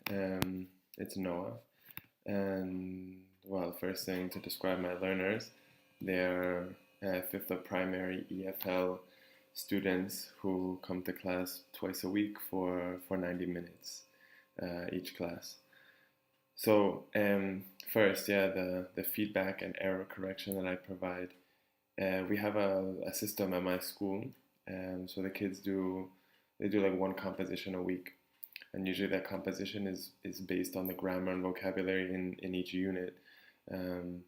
It's Noah. And well, first thing to describe my learners, they're fifth of primary EFL students who come to class twice a week for 90 minutes each class. So first, yeah, the feedback and error correction that I provide. We have a system at my school, so the kids do like one composition a week, and usually that composition is based on the grammar and vocabulary in each unit um,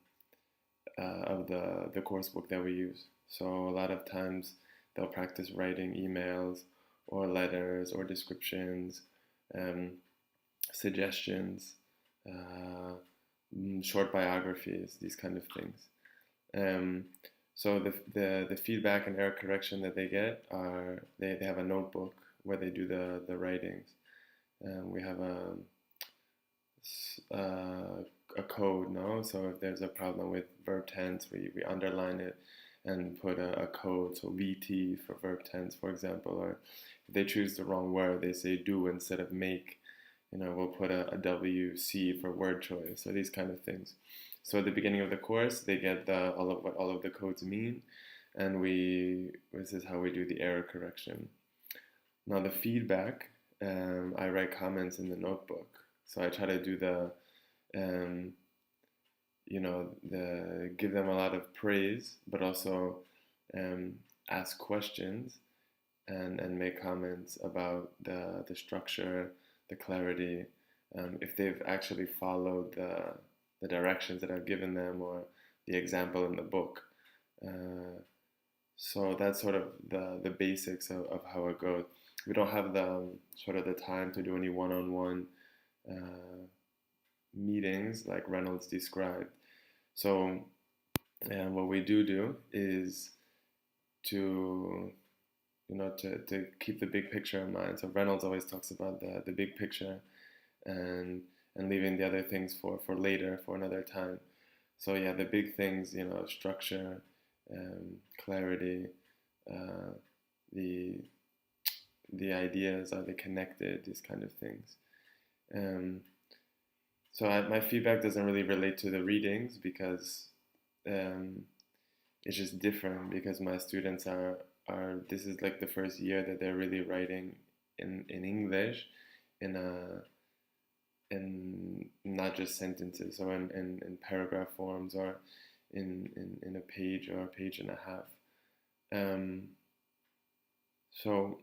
of the course book that we use. So a lot of times they'll practice writing emails or letters or descriptions, um, suggestions, uh, short biographies, these kind of things. Um, so the feedback and error correction that they get are they have a notebook where they do the writings. We have a code, no? So if there's a problem with verb tense, we underline it and put a code. So VT for verb tense, for example, or if they choose the wrong word, they say do instead of make. We'll put a WC for word choice. So these kind of things. So at the beginning of the course, they get all of what all of the codes mean, and this is how we do the error correction. Now the feedback, I write comments in the notebook. So I try to do um, the give them a lot of praise, but also ask questions and make comments about the structure, the clarity, if they've actually followed the directions that I've given them or the example in the book. So that's sort of the basics of how it goes. We don't have the sort of the time to do any one-on-one meetings like Reynolds described. So what we do is to to keep the big picture in mind. So Reynolds always talks about the big picture and leaving the other things for later, for another time. So yeah, the big things, structure, clarity, uh, the ideas, are they connected, these kind of things. Um, my feedback doesn't really relate to the readings because um, it's just different because my students are this is like the first year that they're really writing in English in a in not just sentences or in paragraph forms or in a page or a page and a half. Um, so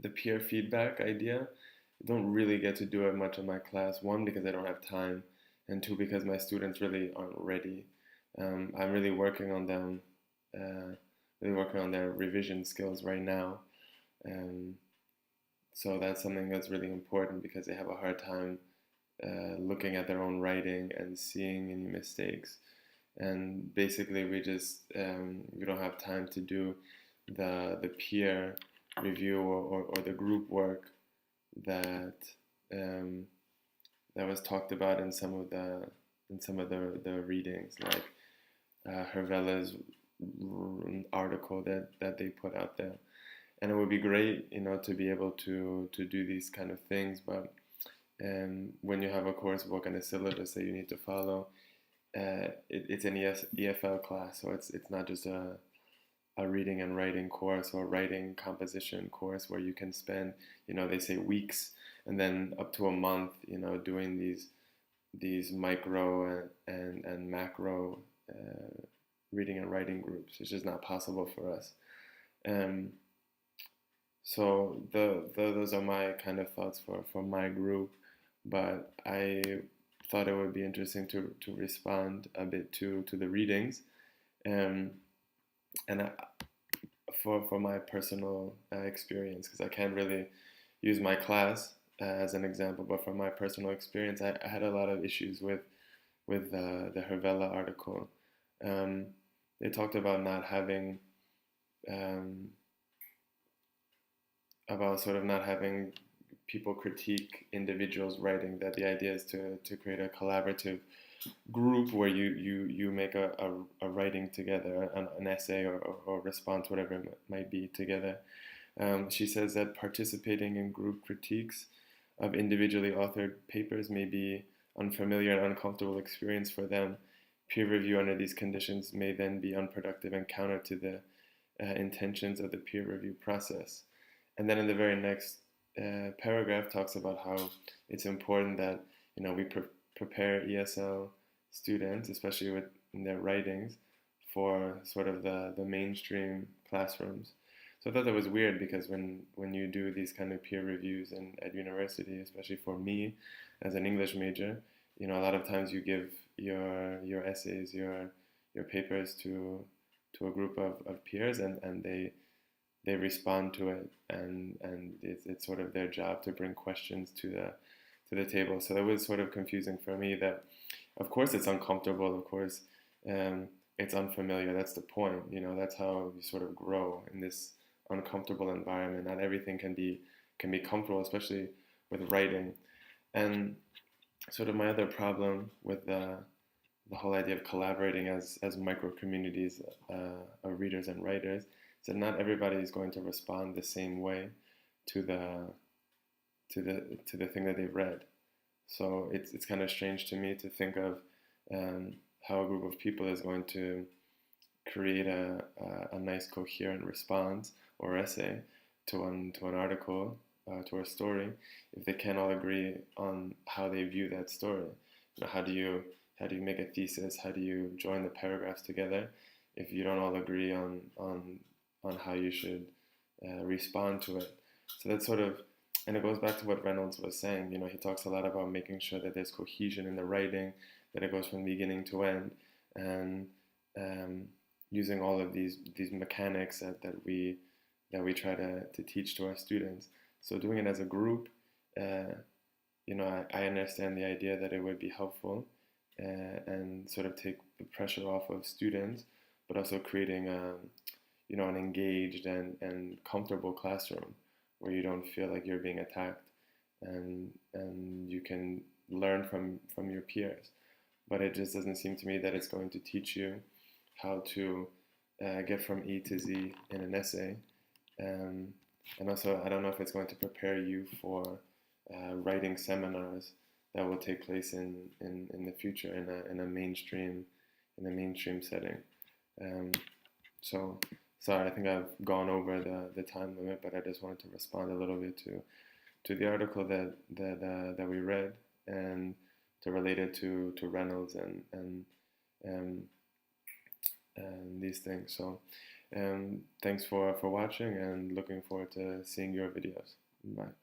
the peer feedback idea, I don't really get to do it much in my class. One, because I don't have time, and two, because my students really aren't ready. I'm really working on them, really working on their revision skills right now. Um, so that's something that's really important because they have a hard time looking at their own writing and seeing any mistakes. And basically, we don't have time to do the peer review or the group work that um, that was talked about in some of the readings, like Hervela's article that they put out there. And it would be great, to be able to do these kind of things. But when you have a course book and a syllabus that you need to follow, it's an EFL class, so it's not just a reading and writing course or writing composition course where you can spend, they say weeks and then up to a month, doing these micro and macro reading and writing groups. It's just not possible for us. Um, so those are my kind of thoughts for my group, but I thought it would be interesting to respond a bit to the readings. Um, and for my personal experience, because I can't really use my class as an example, but from my personal experience, I had a lot of issues with the Hervela article. Um, they talked about not having um, about sort of not having people critique individuals writing. That the idea is to create a collaborative group where you make a writing together, an essay or response, whatever it might be, together. She says that participating in group critiques of individually authored papers may be unfamiliar and uncomfortable experience for them. Peer review under these conditions may then be unproductive and counter to the intentions of the peer review process. And then in the very next paragraph talks about how it's important that we prepare ESL students, especially with in their writings, for sort of the mainstream classrooms. So I thought that was weird because when you do these kind of peer reviews at university, especially for me as an English major, a lot of times you give your essays, your papers to a group of peers, and they respond to it, and it's sort of their job to bring questions to the table. So that was sort of confusing for me. That of course it's uncomfortable, of course it's unfamiliar. That's the point. That's how you sort of grow in this uncomfortable environment. Not everything can be comfortable, especially with writing. And sort of my other problem with the whole idea of collaborating as micro communities of readers and writers is that not everybody is going to respond the same way to the thing that they've read. So it's kind of strange to me to think of how a group of people is going to create a nice coherent response or essay to an article, to a story, if they can't all agree on how they view that story. How do you make a thesis? How do you join the paragraphs together if you don't all agree on how you should respond to it? So that's sort of, and it goes back to what Reynolds was saying. He talks a lot about making sure that there's cohesion in the writing, that it goes from beginning to end, and using all of these mechanics that we try to teach to our students. So doing it as a group, I understand the idea that it would be helpful and sort of take the pressure off of students, but also creating an engaged and comfortable classroom where you don't feel like you're being attacked, and you can learn from your peers. But it just doesn't seem to me that it's going to teach you how to get from A to Z in an essay. And also, I don't know if it's going to prepare you for writing seminars that will take place in the future in a mainstream setting. So sorry, I think I've gone over the time limit, but I just wanted to respond a little bit to the article that we read, and to relate it to Reynolds and these things. So thanks for watching, and looking forward to seeing your videos. Bye.